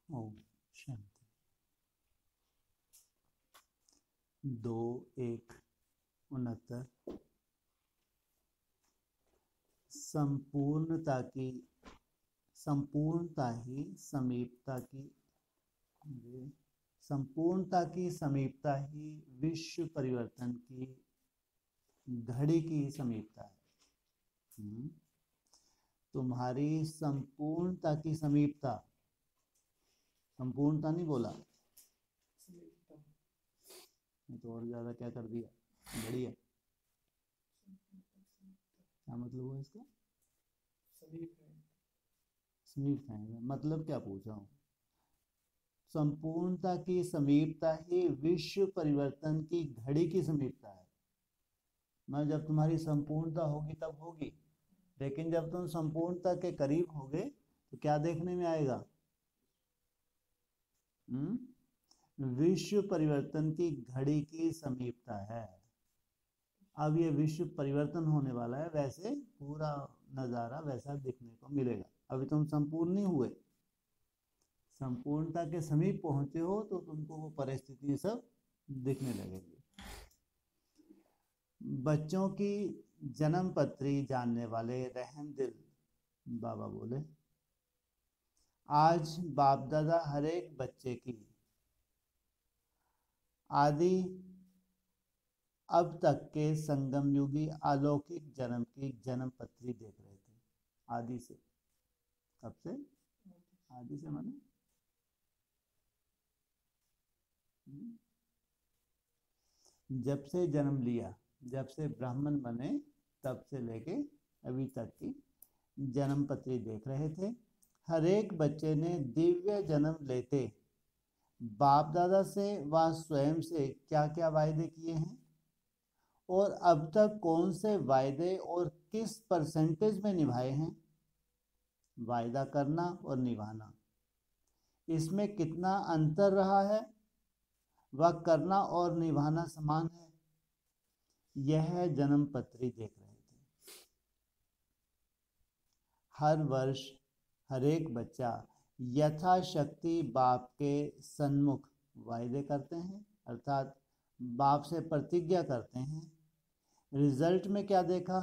ओम शांति। 2-1-69 संपूर्णता ही समीपता ही विश्व परिवर्तन की घड़ी की समीपता है। तुम्हारी संपूर्णता नहीं बोला नहीं तो और ज्यादा क्या कर दिया, बढ़िया। क्या मतलब हुआ इसका? समीप है मतलब क्या पूछा हूँ? संपूर्णता की समीपता ही विश्व परिवर्तन की घड़ी की समीपता है। मैं जब तुम्हारी संपूर्णता होगी तब होगी, लेकिन जब तुम संपूर्णता के करीब होगे तो क्या देखने में आएगा? विश्व परिवर्तन की घड़ी की समीपता है। अब ये विश्व परिवर्तन होने वाला है, वैसे पूरा नजारा वैसा दिखने को मिलेगा। अभी तुम संपूर्ण नहीं हुए, संपूर्णता के समीप पहुंचे हो तो तुमको वो परिस्थिति सब दिखने लगेगी। बच्चों की जन्म पत्री जानने वाले रहमदिल बाबा बोले, आज बाप दादा हर एक बच्चे की आदि अब तक के संगम युगी अलौकिक जन्म की जन्म पत्री देख रहे थे। आदि से, कब से? आदि से माने जब से जन्म लिया, जब से ब्राह्मण बने तब से लेके अभी तक की जन्म पत्री देख रहे थे। हर एक बच्चे ने दिव्य जन्म लेते बाप दादा से व स्वयं से क्या क्या वायदे किए हैं और अब तक कौन से वायदे और किस परसेंटेज में निभाए हैं। वायदा करना और निभाना, इसमें कितना अंतर रहा है? वह करना और निभाना समान है। यह जन्म पत्री देख रहे थे। हर वर्ष हर एक बच्चा यथाशक्ति बाप के सन्मुख वायदे करते हैं, अर्थात बाप से प्रतिज्ञा करते हैं। रिजल्ट में क्या देखा?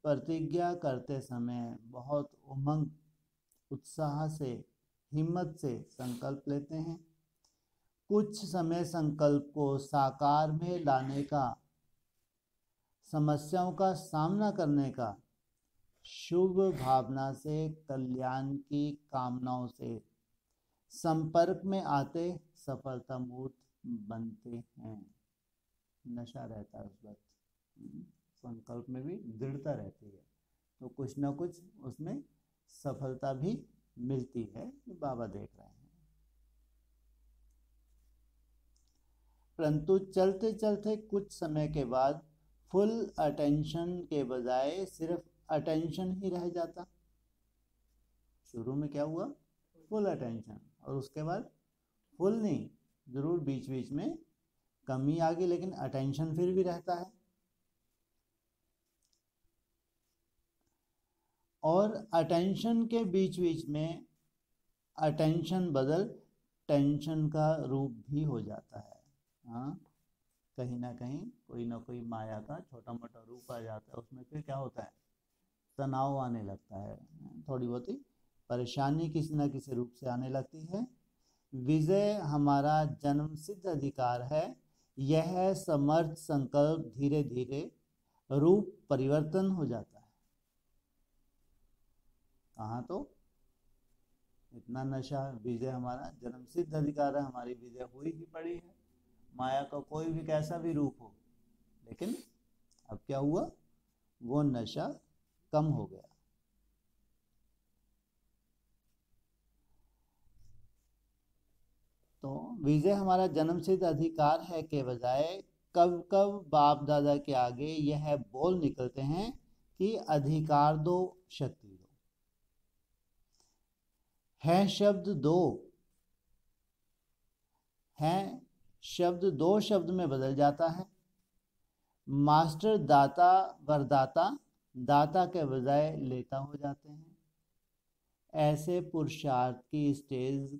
प्रतिज्ञा करते समय बहुत उमंग, उत्साह से, हिम्मत से संकल्प लेते हैं। कुछ समय संकल्प को साकार में लाने का, समस्याओं का सामना करने का, शुभ भावना से, कल्याण की कामनाओं से संपर्क में आते सफलता मूर्त बनते हैं। नशा रहता है उस वक्त, संकल्प में भी दृढ़ता रहती है, तो कुछ ना कुछ उसमें सफलता भी मिलती है। बाबा देख रहे हैं। परंतु चलते चलते कुछ समय के बाद फुल अटेंशन के बजाय सिर्फ अटेंशन ही रह जाता। शुरू में क्या हुआ? फुल अटेंशन, और उसके बाद फुल नहीं, जरूर बीच बीच में कमी आ गई, लेकिन अटेंशन फिर भी रहता है। और अटेंशन के बीच बीच में अटेंशन बदल टेंशन का रूप भी हो जाता है। हाँ, कहीं ना कोई माया का छोटा मोटा रूप आ जाता है। उसमें फिर क्या होता है? तनाव आने लगता है, थोड़ी बहुत ही परेशानी किसी न किसी रूप से आने लगती है। विजय हमारा जन्म सिद्ध अधिकार है। यह समर्थ संकल्प धीरे धीरे रूप परिवर्तन हो जाता है। कहाँ? तो इतना नशा, विजय हमारा जन्म सिद्ध अधिकार है, हमारी विजय हुई ही पड़ी है। माया का कोई भी कैसा भी रूप हो, लेकिन अब क्या हुआ? वो नशा कम हो गया। तो विजय हमारा जन्मसिद्ध अधिकार है के बजाय कब कब बाप दादा के आगे यह बोल निकलते हैं कि अधिकार दो, शक्ति दो। है शब्द दो, है शब्द दो शब्द में बदल जाता है। मास्टर दाता वरदाता, दाता के बजाय लेता हो जाते हैं। ऐसे पुरुषार्थ की स्टेज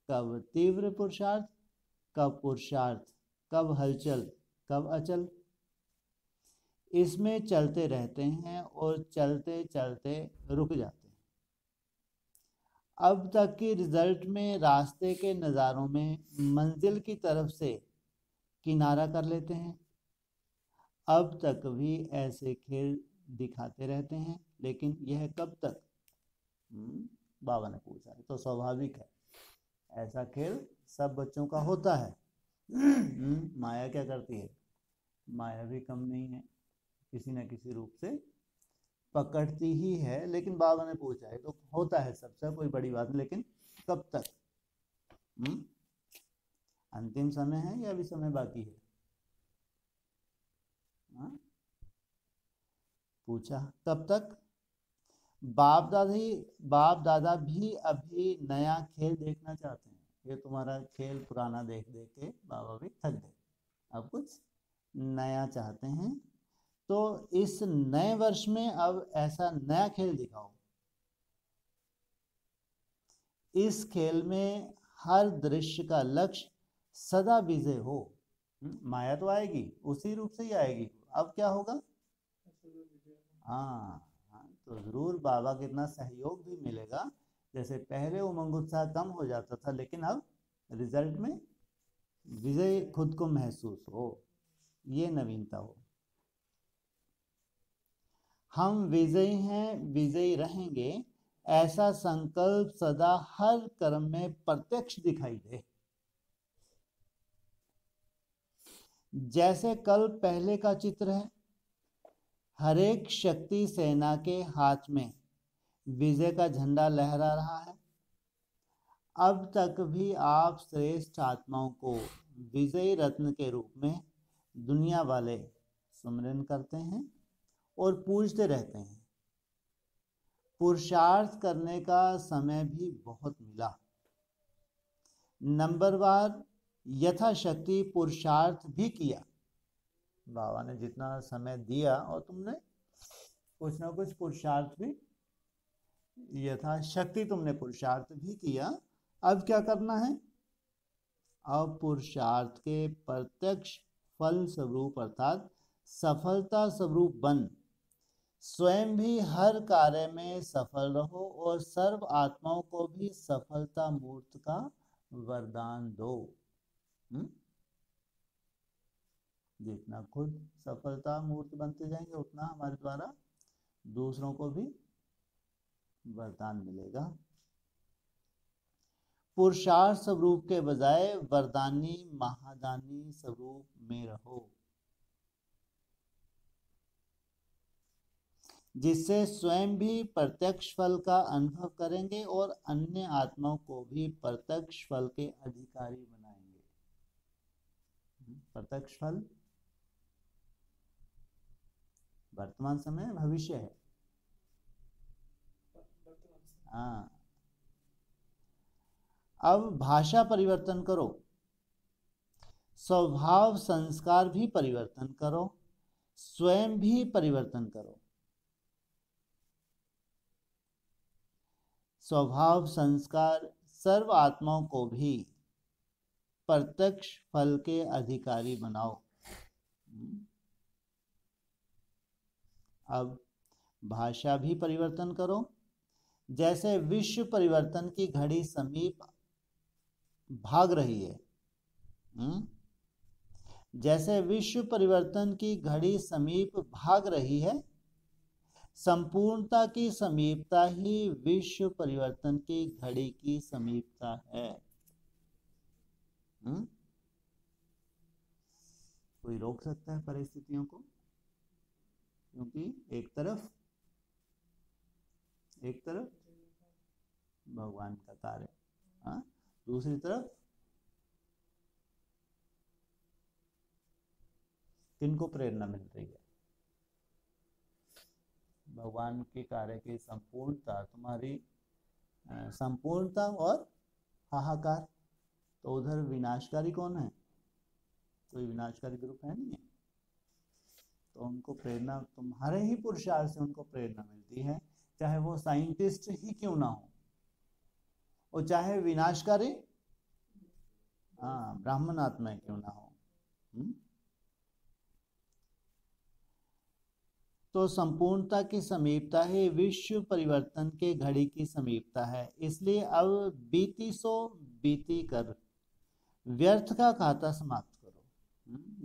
कब तीव्र पुरुषार्थ, कब पुरुषार्थ, कब हलचल, कब अचल। इसमें चलते रहते हैं और चलते चलते रुक जाते हैं। अब तक की रिजल्ट में रास्ते के नज़ारों में मंजिल की तरफ से किनारा कर लेते हैं। अब तक भी ऐसे खेल दिखाते रहते हैं, लेकिन यह कब तक? बाबा ने पूछा। तो स्वाभाविक है, ऐसा खेल सब बच्चों का होता है। माया क्या करती है? माया भी कम नहीं है, किसी न किसी रूप से पकड़ती ही है। लेकिन बाबा ने पूछा है तो होता है सबसे, कोई बड़ी बात नहीं, लेकिन कब तक? अंतिम समय है या अभी समय बाकी है? पूछा कब तक? बाप दादा भी अभी नया खेल देखना चाहते हैं। ये तुम्हारा खेल पुराना देख देख के बाबा भी थक गए, अब कुछ नया चाहते हैं। तो इस नए वर्ष में अब ऐसा नया खेल दिखाओ। इस खेल में हर दृश्य का लक्ष्य सदा विजय हो। माया तो आएगी, उसी रूप से ही आएगी। अब क्या होगा? हाँ, तो जरूर बाबा के इतना सहयोग भी मिलेगा। जैसे पहले उमंग उत्साह कम हो जाता था, लेकिन अब रिजल्ट में विजय खुद को महसूस हो, ये नवीनता हो। हम विजयी हैं, विजयी रहेंगे, ऐसा संकल्प सदा हर कर्म में प्रत्यक्ष दिखाई दे। जैसे कल पहले का चित्र है, हर एक शक्ति सेना के हाथ में विजय का झंडा लहरा रहा है। अब तक भी आप श्रेष्ठ आत्माओं को विजयी रत्न के रूप में दुनिया वाले सुमिरन करते हैं और पूजते रहते हैं। पुरुषार्थ करने का समय भी बहुत मिला। नंबरवार यथाशक्ति पुरुषार्थ भी किया। बाबा ने जितना समय दिया और तुमने कुछ ना कुछ पुरुषार्थ भी, यथाशक्ति तुमने पुरुषार्थ भी किया। अब क्या करना है? अब पुरुषार्थ के प्रत्यक्ष फल स्वरूप अर्थात सफलता स्वरूप बन स्वयं भी हर कार्य में सफल रहो और सर्व आत्माओं को भी सफलता मूर्त का वरदान दो। जितना खुद सफलता मूर्त बनते जाएंगे, उतना हमारे द्वारा दूसरों को भी वरदान मिलेगा। पुरुषार्थ स्वरूप के बजाय वरदानी महादानी स्वरूप में रहो, जिससे स्वयं भी प्रत्यक्ष फल का अनुभव करेंगे और अन्य आत्माओं को भी प्रत्यक्ष फल के अधिकारी बनाएंगे। प्रत्यक्ष फल वर्तमान समय, भविष्य है। हाँ, अब भाषा परिवर्तन करो, स्वभाव संस्कार भी परिवर्तन करो, स्वयं भी परिवर्तन करो। स्वभाव संस्कार सर्व आत्माओं को भी प्रत्यक्ष फल के अधिकारी बनाओ। अब भाषा भी परिवर्तन करो। जैसे विश्व परिवर्तन की घड़ी समीप भाग रही है, जैसे विश्व परिवर्तन की घड़ी समीप भाग रही है, संपूर्णता की समीपता ही विश्व परिवर्तन की घड़ी की समीपता है। कोई रोक सकता है परिस्थितियों को? क्योंकि एक तरफ भगवान का कार्य, दूसरी तरफ किनको प्रेरणा मिल रही है? भगवान के कार्य की संपूर्णता, तुम्हारी संपूर्णता और हाहाकार। तो उधर विनाशकारी कौन है? कोई विनाशकारी ग्रुप है नहीं है। तो उनको प्रेरणा तुम्हारे ही पुरुषार्थ से उनको प्रेरणा मिलती है, चाहे वो साइंटिस्ट ही क्यों ना हो, और चाहे विनाशकारी हाँ, ब्राह्मण आत्मा क्यों ना हो। तो संपूर्णता की समीपता ही विश्व परिवर्तन के घड़ी की समीपता है। इसलिए अब बीती सो बीती कर व्यर्थ का खाता समाप्त करो।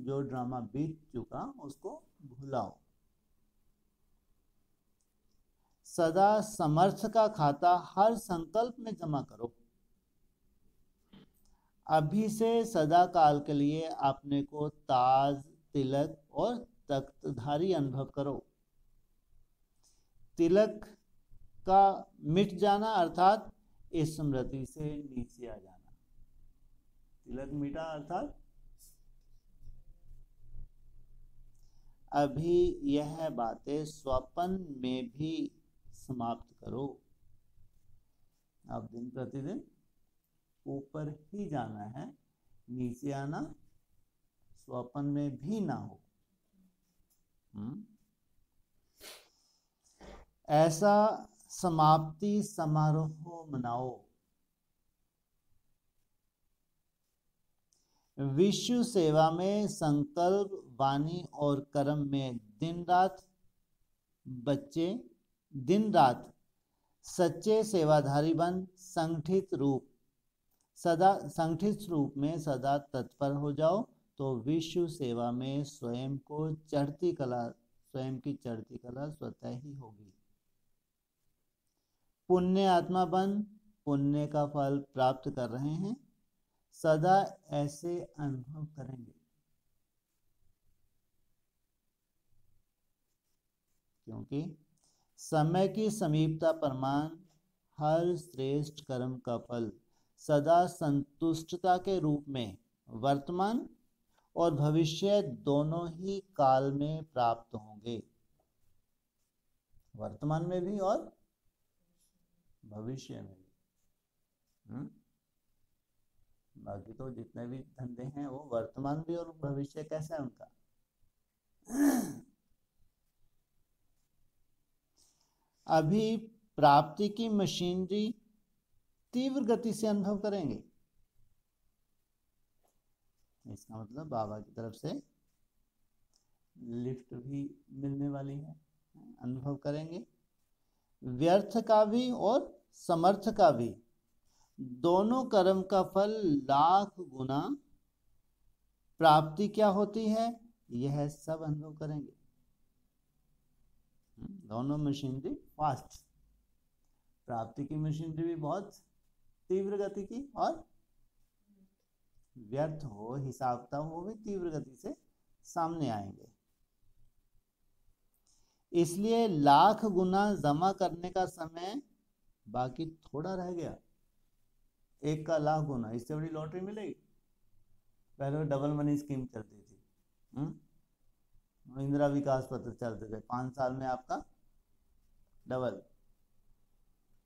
जो ड्रामा बीत चुका उसको भुलाओ। सदा समर्थ का खाता हर संकल्प में जमा करो। अभी से सदा काल के लिए अपने को ताज, तिलक और तख्तधारी अनुभव करो। तिलक का मिट जाना अर्थात स्मृति से नीचे आ जाना। तिलक मिटा अर्थात अभी यह बातें स्वप्न में भी समाप्त करो। अब दिन प्रतिदिन ऊपर ही जाना है, नीचे आना स्वप्न में भी ना हो। ऐसा समाप्ति समारोह मनाओ। विश्व सेवा में संकल्प, वाणी और कर्म में दिन रात सच्चे सेवाधारी बन संगठित रूप में सदा तत्पर हो जाओ। तो विश्व सेवा में स्वयं की चढ़ती कला स्वतः ही होगी। पुण्य आत्मा बन पुण्य का फल प्राप्त कर रहे हैं, सदा ऐसे अनुभव करेंगे। क्योंकि समय की समीपता प्रमाण हर श्रेष्ठ कर्म का फल सदा संतुष्टता के रूप में वर्तमान और भविष्य दोनों ही काल में प्राप्त होंगे। वर्तमान में भी और भविष्य में भी। बाकी तो जितने भी धंधे हैं वो वर्तमान भी और भविष्य कैसा है उनका। अभी प्राप्ति की मशीनरी तीव्र गति से अनुभव करेंगे। इसका मतलब बाबा की तरफ से लिफ्ट भी मिलने वाली है, अनुभव करेंगे। व्यर्थ का भी और समर्थ का भी दोनों कर्म का फल लाख गुना प्राप्ति क्या होती है, यह सब अनुभव करेंगे। दोनों मशीनरी फास्ट, प्राप्ति की मशीनरी भी बहुत तीव्र गति की, और व्यर्थ हो हिसाब किताब वो भी तीव्र गति से सामने आएंगे। इसलिए लाख गुना जमा करने का समय बाकी थोड़ा रह गया। 1 का लाख गुना, इससे बड़ी लॉटरी मिलेगी। पहले डबल मनी स्कीम चलती थी, इंदिरा विकास पत्र चलते थे, 5 साल में आपका डबल।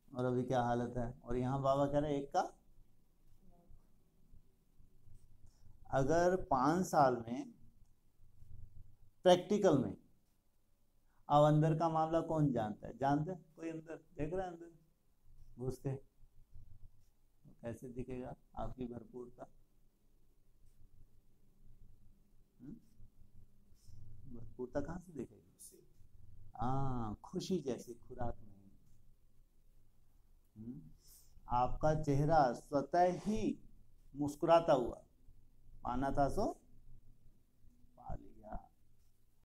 और अभी क्या हालत है। और यहाँ बाबा कह रहे 1 का, अगर 5 साल में प्रैक्टिकल में, अब अंदर का मामला कौन जानता है, जानते हैं कोई अंदर देख रहा है, अंदर घुस के कैसे दिखेगा आपकी भरपूरता। भरपूरता कहाँ से दिखेगी। हाँ, खुशी जैसी खुराक नहीं। आपका चेहरा स्वतः ही मुस्कुराता हुआ, पाना था सो